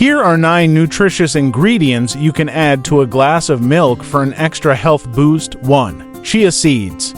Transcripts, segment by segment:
Here are 9 nutritious ingredients you can add to a glass of milk for an extra health boost. 1. Chia seeds.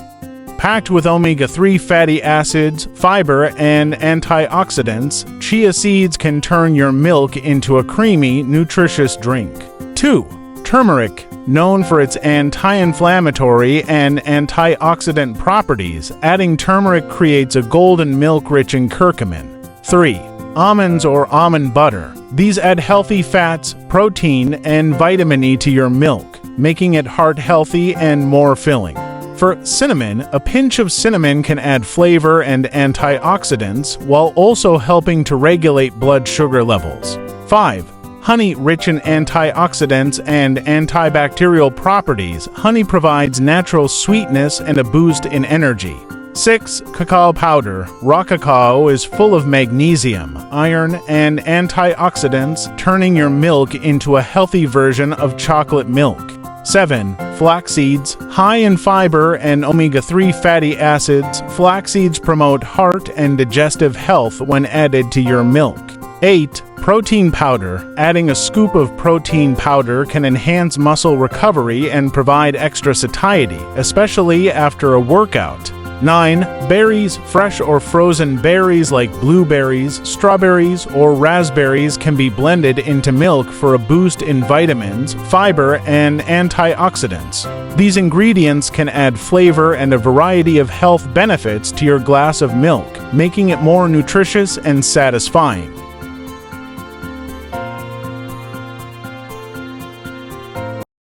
Packed with omega-3 fatty acids, fiber, and antioxidants, chia seeds can turn your milk into a creamy, nutritious drink. 2. Turmeric. Known for its anti-inflammatory and antioxidant properties, adding turmeric creates a golden milk rich in curcumin. 3. Almonds or almond butter. These add healthy fats, protein, and vitamin E to your milk, making it heart-healthy and more filling. For cinnamon, a pinch of cinnamon can add flavor and antioxidants while also helping to regulate blood sugar levels. 5. Honey, rich in antioxidants and antibacterial properties, honey provides natural sweetness and a boost in energy. 6. Cacao powder. Raw cacao is full of magnesium, iron, and antioxidants, turning your milk into a healthy version of chocolate milk. 7. Flax seeds. High in fiber and omega-3 fatty acids, flax seeds promote heart and digestive health when added to your milk. 8. Protein powder. Adding a scoop of protein powder can enhance muscle recovery and provide extra satiety, especially after a workout. 9. Berries. Fresh or frozen berries like blueberries, strawberries, or raspberries can be blended into milk for a boost in vitamins, fiber, and antioxidants. These ingredients can add flavor and a variety of health benefits to your glass of milk, making it more nutritious and satisfying.